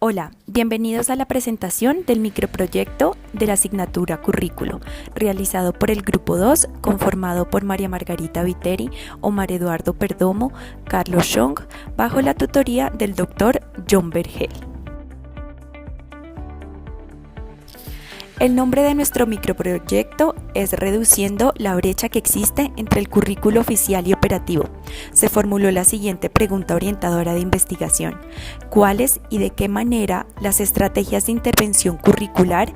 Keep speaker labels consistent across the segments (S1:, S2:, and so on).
S1: Hola, bienvenidos a la presentación del microproyecto de la asignatura Currículo, realizado por el Grupo 2, conformado por María Margarita Viteri, Omar Eduardo Perdomo, Carlos Chong, bajo la tutoría del Dr. John Vergel. El nombre de nuestro microproyecto es Reduciendo la brecha que existe entre el currículo oficial y operativo. Se formuló la siguiente pregunta orientadora de investigación: ¿cuáles y de qué manera las estrategias de intervención curricular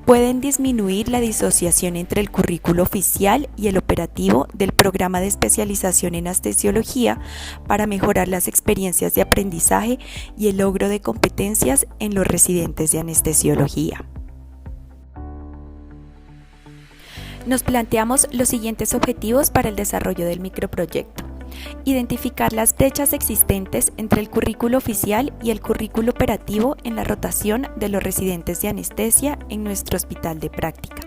S1: pueden disminuir la disociación entre el currículo oficial y el operativo del programa de especialización en anestesiología para mejorar las experiencias de aprendizaje y el logro de competencias en los residentes de anestesiología? Nos planteamos los siguientes objetivos para el desarrollo del microproyecto. Identificar las brechas existentes entre el currículo oficial y el currículo operativo en la rotación de los residentes de anestesia en nuestro hospital de práctica.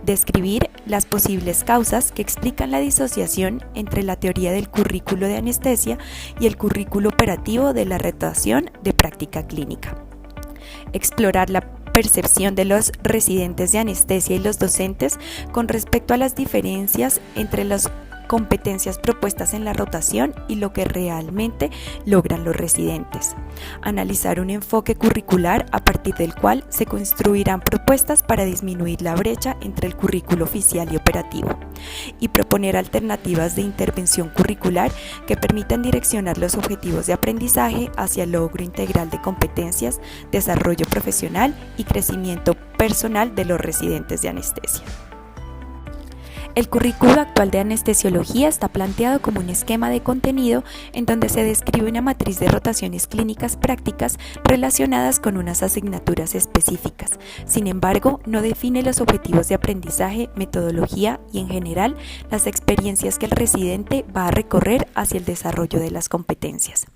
S1: Describir las posibles causas que explican la disociación entre la teoría del currículo de anestesia y el currículo operativo de la rotación de práctica clínica. Explorar la percepción de los residentes de anestesia y los docentes con respecto a las diferencias entre las competencias propuestas en la rotación y lo que realmente logran los residentes. Analizar un enfoque curricular a partir del cual se construirán propuestas para disminuir la brecha entre el currículo oficial y operativo. Y proponer alternativas de intervención curricular que permitan direccionar los objetivos de aprendizaje hacia el logro integral de competencias, desarrollo profesional y crecimiento personal de los residentes de anestesia. El currículo actual de anestesiología está planteado como un esquema de contenido en donde se describe una matriz de rotaciones clínicas prácticas relacionadas con unas asignaturas específicas. Sin embargo, no define los objetivos de aprendizaje, metodología y, en general, las experiencias que el residente va a recorrer hacia el desarrollo de las competencias.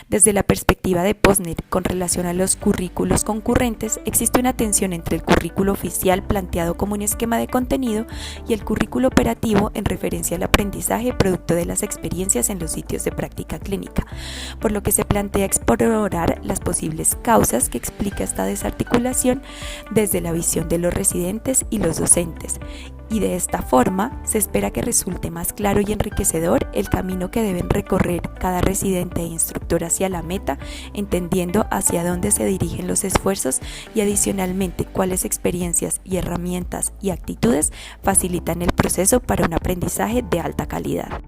S1: Desde la perspectiva de Posner, con relación a los currículos concurrentes, existe una tensión entre el currículo oficial planteado como un esquema de contenido y el currículo operativo en referencia al aprendizaje producto de las experiencias en los sitios de práctica clínica, por lo que se plantea explorar las posibles causas que explica esta desarticulación desde la visión de los residentes y los docentes, y de esta forma se espera que resulte más claro y enriquecedor el camino que deben recorrer cada residente e instructor hacia la meta, entendiendo hacia dónde se dirigen los esfuerzos y adicionalmente cuáles experiencias y herramientas y actitudes facilitan el proceso para un aprendizaje de alta calidad.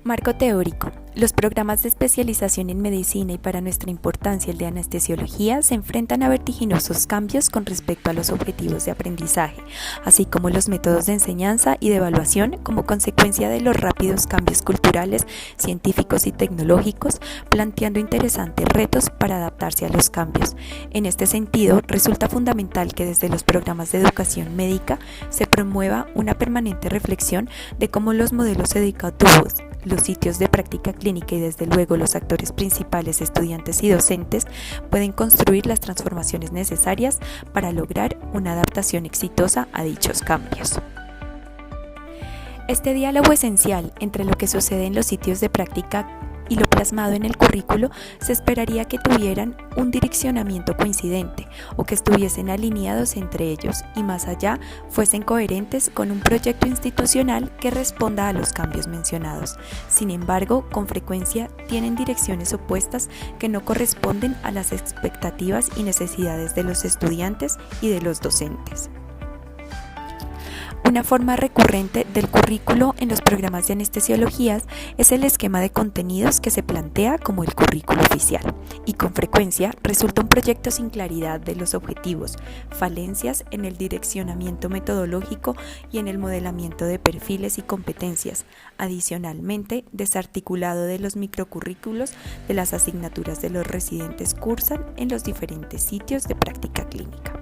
S1: Marco teórico. Los programas de especialización en medicina y, para nuestra importancia, el de anestesiología, se enfrentan a vertiginosos cambios con respecto a los objetivos de aprendizaje, así como los métodos de enseñanza y de evaluación como consecuencia de los rápidos cambios culturales, científicos y tecnológicos, planteando interesantes retos para adaptarse a los cambios. En este sentido, resulta fundamental que desde los programas de educación médica se promueva una permanente reflexión de cómo los modelos educativos, los sitios de práctica clínica y desde luego los actores principales, estudiantes y docentes, pueden construir las transformaciones necesarias para lograr una adaptación exitosa a dichos cambios. Este diálogo esencial entre lo que sucede en los sitios de práctica y lo plasmado en el currículo se esperaría que tuvieran un direccionamiento coincidente o que estuviesen alineados entre ellos y, más allá, fuesen coherentes con un proyecto institucional que responda a los cambios mencionados. Sin embargo, con frecuencia tienen direcciones opuestas que no corresponden a las expectativas y necesidades de los estudiantes y de los docentes. Una forma recurrente del currículo en los programas de anestesiologías es el esquema de contenidos que se plantea como el currículo oficial y con frecuencia resulta un proyecto sin claridad de los objetivos, falencias en el direccionamiento metodológico y en el modelamiento de perfiles y competencias, adicionalmente desarticulado de los microcurrículos de las asignaturas de los residentes cursan en los diferentes sitios de práctica clínica.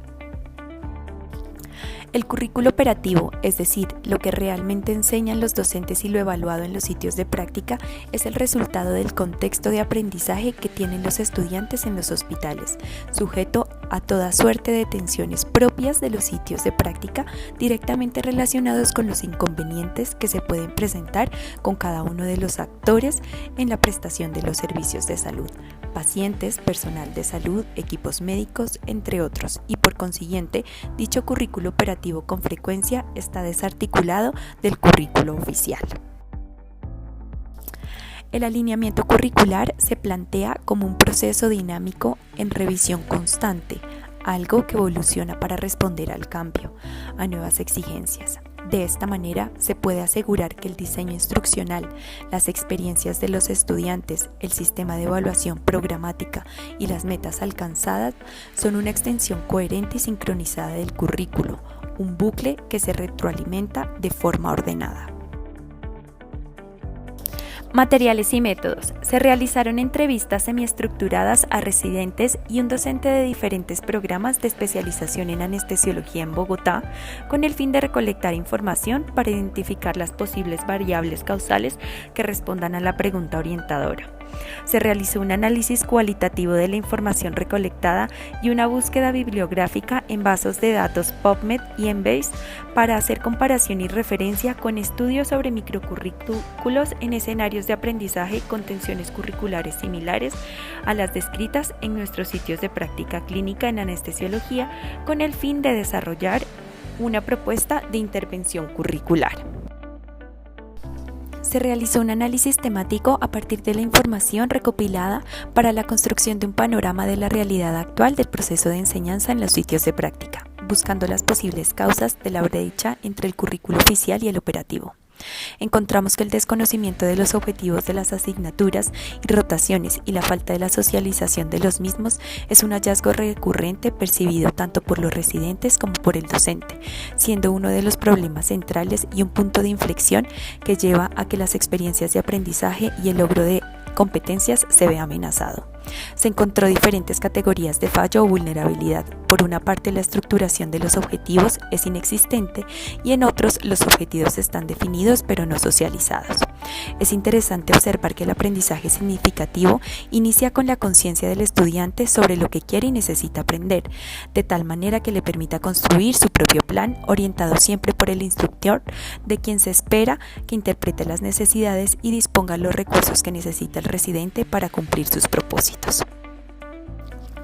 S1: El currículo operativo, es decir, lo que realmente enseñan los docentes y lo evaluado en los sitios de práctica, es el resultado del contexto de aprendizaje que tienen los estudiantes en los hospitales, sujeto a toda suerte de tensiones propias de los sitios de práctica directamente relacionados con los inconvenientes que se pueden presentar con cada uno de los actores en la prestación de los servicios de salud, pacientes, personal de salud, equipos médicos, entre otros, y por consiguiente, dicho currículo operativo con frecuencia está desarticulado del currículo oficial. El alineamiento curricular se plantea como un proceso dinámico en revisión constante, algo que evoluciona para responder al cambio, a nuevas exigencias. De esta manera, se puede asegurar que el diseño instruccional, las experiencias de los estudiantes, el sistema de evaluación programática y las metas alcanzadas son una extensión coherente y sincronizada del currículo, un bucle que se retroalimenta de forma ordenada. Materiales y métodos. Se realizaron entrevistas semiestructuradas a residentes y un docente de diferentes programas de especialización en anestesiología en Bogotá, con el fin de recolectar información para identificar las posibles variables causales que respondan a la pregunta orientadora. Se realizó un análisis cualitativo de la información recolectada y una búsqueda bibliográfica en bases de datos PubMed y Embase para hacer comparación y referencia con estudios sobre microcurrículos en escenarios de aprendizaje con tensiones curriculares similares a las descritas en nuestros sitios de práctica clínica en anestesiología, con el fin de desarrollar una propuesta de intervención curricular. Se realizó un análisis temático a partir de la información recopilada para la construcción de un panorama de la realidad actual del proceso de enseñanza en los sitios de práctica, buscando las posibles causas de la brecha entre el currículo oficial y el operativo. Encontramos que el desconocimiento de los objetivos de las asignaturas y rotaciones y la falta de la socialización de los mismos es un hallazgo recurrente percibido tanto por los residentes como por el docente, siendo uno de los problemas centrales y un punto de inflexión que lleva a que las experiencias de aprendizaje y el logro de competencias se vea amenazado. Se encontró diferentes categorías de fallo o vulnerabilidad. Por una parte, la estructuración de los objetivos es inexistente y en otros los objetivos están definidos pero no socializados. Es interesante observar que el aprendizaje significativo inicia con la conciencia del estudiante sobre lo que quiere y necesita aprender, de tal manera que le permita construir su propio plan, orientado siempre por el instructor, de quien se espera que interprete las necesidades y disponga los recursos que necesita el residente para cumplir sus propósitos.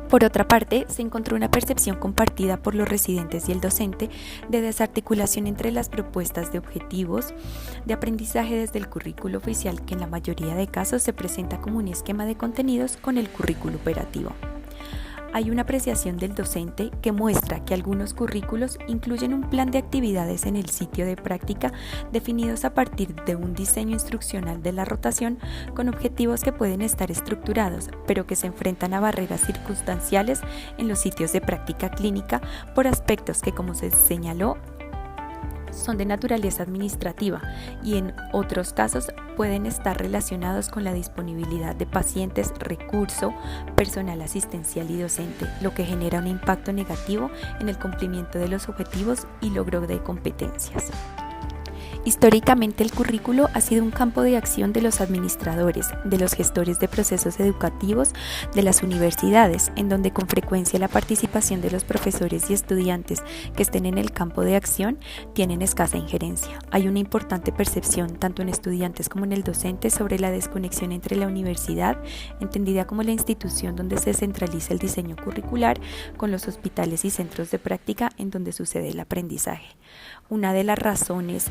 S1: Por otra parte, se encontró una percepción compartida por los residentes y el docente de desarticulación entre las propuestas de objetivos de aprendizaje desde el currículo oficial, que en la mayoría de casos se presenta como un esquema de contenidos, con el currículo operativo. Hay una apreciación del docente que muestra que algunos currículos incluyen un plan de actividades en el sitio de práctica definidos a partir de un diseño instruccional de la rotación con objetivos que pueden estar estructurados, pero que se enfrentan a barreras circunstanciales en los sitios de práctica clínica por aspectos que, como se señaló, son de naturaleza administrativa y en otros casos pueden estar relacionados con la disponibilidad de pacientes, recurso, personal asistencial y docente, lo que genera un impacto negativo en el cumplimiento de los objetivos y logro de competencias. Históricamente, el currículo ha sido un campo de acción de los administradores, de los gestores de procesos educativos, de las universidades, en donde con frecuencia la participación de los profesores y estudiantes que estén en el campo de acción tienen escasa injerencia. Hay una importante percepción, tanto en estudiantes como en el docente, sobre la desconexión entre la universidad, entendida como la institución donde se centraliza el diseño curricular, con los hospitales y centros de práctica en donde sucede el aprendizaje. Una de las razones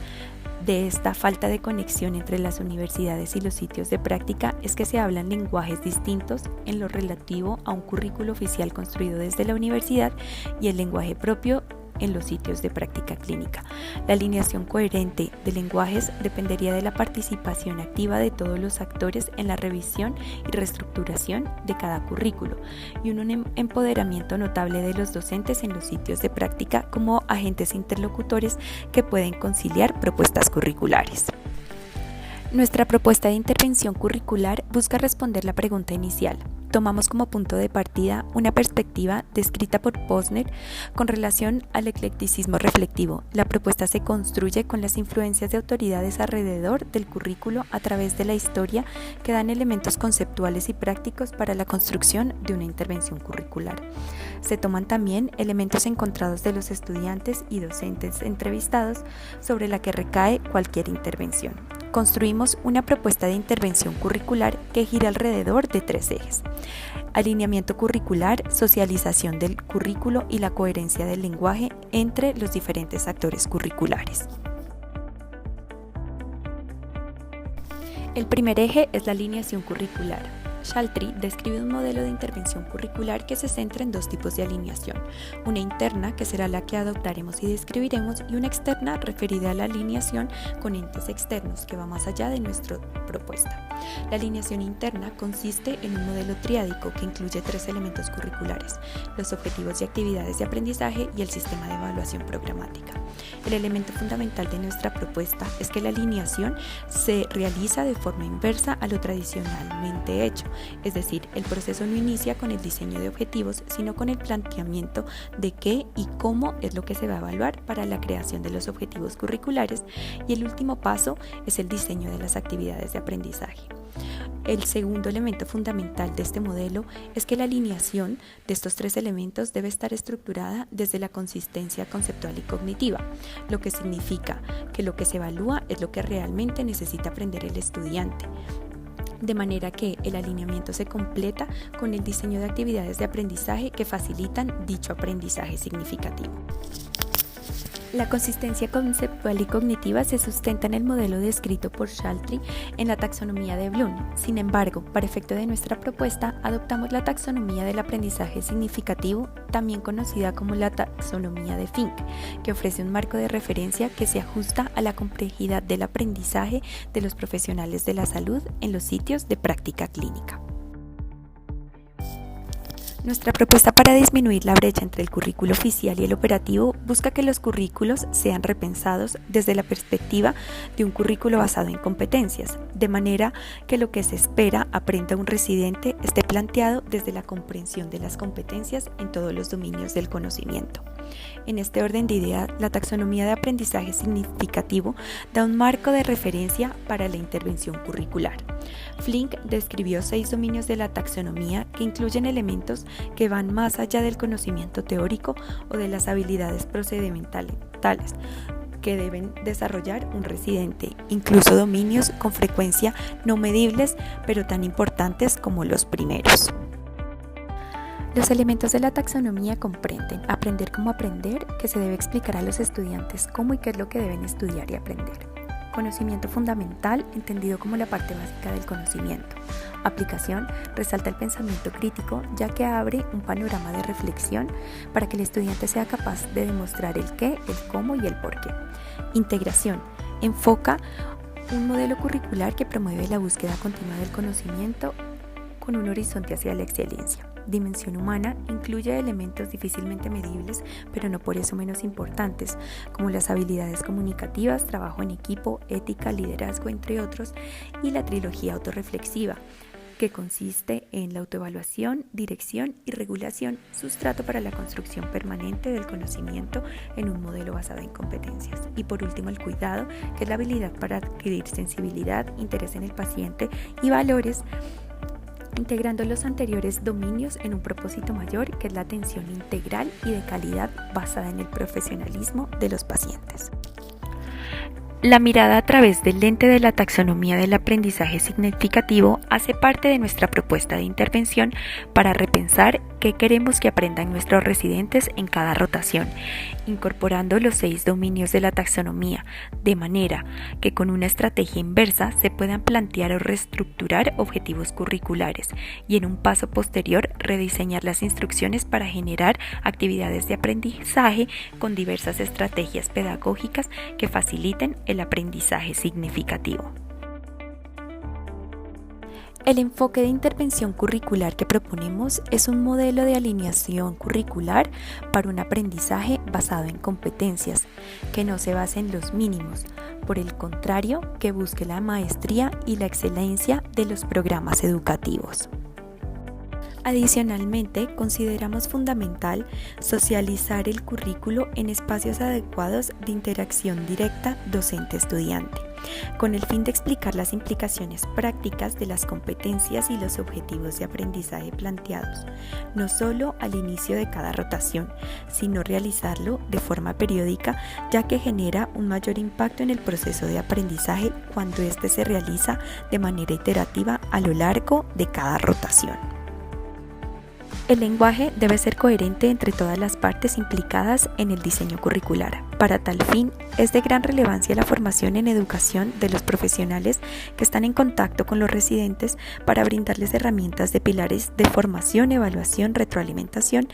S1: de esta falta de conexión entre las universidades y los sitios de práctica es que se hablan lenguajes distintos en lo relativo a un currículo oficial construido desde la universidad y el lenguaje propio en los sitios de práctica clínica. La alineación coherente de lenguajes dependería de la participación activa de todos los actores en la revisión y reestructuración de cada currículo y un empoderamiento notable de los docentes en los sitios de práctica como agentes interlocutores que pueden conciliar propuestas curriculares. Nuestra propuesta de intervención curricular busca responder la pregunta inicial: tomamos como punto de partida una perspectiva descrita por Posner con relación al eclecticismo reflectivo. La propuesta se construye con las influencias de autoridades alrededor del currículo a través de la historia que dan elementos conceptuales y prácticos para la construcción de una intervención curricular. Se toman también elementos encontrados de los estudiantes y docentes entrevistados sobre la que recae cualquier intervención. Construimos una propuesta de intervención curricular que gira alrededor de 3 ejes: alineamiento curricular, socialización del currículo y la coherencia del lenguaje entre los diferentes actores curriculares. El primer eje es la alineación curricular. Chaltry describe un modelo de intervención curricular que se centra en 2 tipos de alineación: una interna, que será la que adoptaremos y describiremos, y una externa, referida a la alineación con entes externos, que va más allá de nuestra propuesta. La alineación interna consiste en un modelo triádico que incluye 3 elementos curriculares: los objetivos y actividades de aprendizaje y el sistema de evaluación programática. El elemento fundamental de nuestra propuesta es que la alineación se realiza de forma inversa a lo tradicionalmente hecho. Es decir, el proceso no inicia con el diseño de objetivos, sino con el planteamiento de qué y cómo es lo que se va a evaluar para la creación de los objetivos curriculares, y el último paso es el diseño de las actividades de aprendizaje. El segundo elemento fundamental de este modelo es que la alineación de estos 3 elementos debe estar estructurada desde la consistencia conceptual y cognitiva, lo que significa que lo que se evalúa es lo que realmente necesita aprender el estudiante, de manera que el alineamiento se completa con el diseño de actividades de aprendizaje que facilitan dicho aprendizaje significativo. La consistencia conceptual y cognitiva se sustenta en el modelo descrito por Chaltry en la taxonomía de Bloom. Sin embargo, para efecto de nuestra propuesta, adoptamos la taxonomía del aprendizaje significativo, también conocida como la taxonomía de Fink, que ofrece un marco de referencia que se ajusta a la complejidad del aprendizaje de los profesionales de la salud en los sitios de práctica clínica. Nuestra propuesta para disminuir la brecha entre el currículo oficial y el operativo busca que los currículos sean repensados desde la perspectiva de un currículo basado en competencias, de manera que lo que se espera aprenda un residente esté planteado desde la comprensión de las competencias en todos los dominios del conocimiento. En este orden de ideas, la taxonomía de aprendizaje significativo da un marco de referencia para la intervención curricular. Flink describió 6 dominios de la taxonomía que incluyen elementos que van más allá del conocimiento teórico o de las habilidades procedimentales que deben desarrollar un residente, incluso dominios con frecuencia no medibles, pero tan importantes como los primeros. Los elementos de la taxonomía comprenden aprender cómo aprender, que se debe explicar a los estudiantes cómo y qué es lo que deben estudiar y aprender. Conocimiento fundamental, entendido como la parte básica del conocimiento. Aplicación, resalta el pensamiento crítico, ya que abre un panorama de reflexión para que el estudiante sea capaz de demostrar el qué, el cómo y el por qué. Integración, enfoca un modelo curricular que promueve la búsqueda continua del conocimiento con un horizonte hacia la excelencia. Dimensión humana incluye elementos difícilmente medibles, pero no por eso menos importantes, como las habilidades comunicativas, trabajo en equipo, ética, liderazgo, entre otros, y la trilogía autorreflexiva, que consiste en la autoevaluación, dirección y regulación, sustrato para la construcción permanente del conocimiento en un modelo basado en competencias. Y por último, el cuidado, que es la habilidad para adquirir sensibilidad, interés en el paciente y valores, integrando los anteriores dominios en un propósito mayor, que es la atención integral y de calidad basada en el profesionalismo de los pacientes. La mirada a través del lente de la taxonomía del aprendizaje significativo hace parte de nuestra propuesta de intervención para repensar qué queremos que aprendan nuestros residentes en cada rotación, incorporando los 6 dominios de la taxonomía, de manera que con una estrategia inversa se puedan plantear o reestructurar objetivos curriculares y en un paso posterior rediseñar las instrucciones para generar actividades de aprendizaje con diversas estrategias pedagógicas que faciliten el aprendizaje significativo. El enfoque de intervención curricular que proponemos es un modelo de alineación curricular para un aprendizaje basado en competencias, que no se base en los mínimos, por el contrario, que busque la maestría y la excelencia de los programas educativos. Adicionalmente, consideramos fundamental socializar el currículo en espacios adecuados de interacción directa docente-estudiante, con el fin de explicar las implicaciones prácticas de las competencias y los objetivos de aprendizaje planteados, no solo al inicio de cada rotación, sino realizarlo de forma periódica, ya que genera un mayor impacto en el proceso de aprendizaje cuando éste se realiza de manera iterativa a lo largo de cada rotación. El lenguaje debe ser coherente entre todas las partes implicadas en el diseño curricular. Para tal fin, es de gran relevancia la formación en educación de los profesionales que están en contacto con los residentes para brindarles herramientas de pilares de formación, evaluación, retroalimentación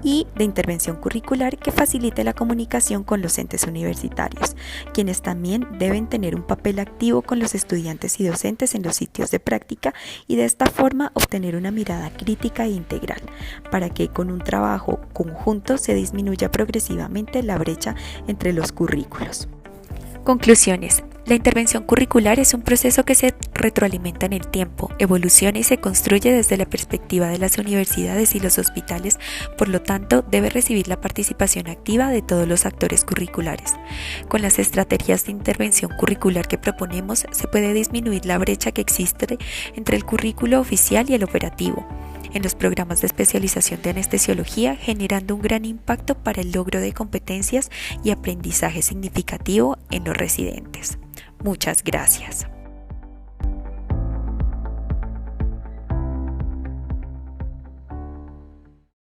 S1: y de intervención curricular que facilite la comunicación con los entes universitarios, quienes también deben tener un papel activo con los estudiantes y docentes en los sitios de práctica y de esta forma obtener una mirada crítica e integral, para que con un trabajo conjunto se disminuya progresivamente la brecha entre los currículos. Conclusiones. La intervención curricular es un proceso que se retroalimenta en el tiempo, evoluciona y se construye desde la perspectiva de las universidades y los hospitales, por lo tanto debe recibir la participación activa de todos los actores curriculares. Con las estrategias de intervención curricular que proponemos se puede disminuir la brecha que existe entre el currículo oficial y el operativo en los programas de especialización de anestesiología, generando un gran impacto para el logro de competencias y aprendizaje significativo en los residentes. Muchas gracias.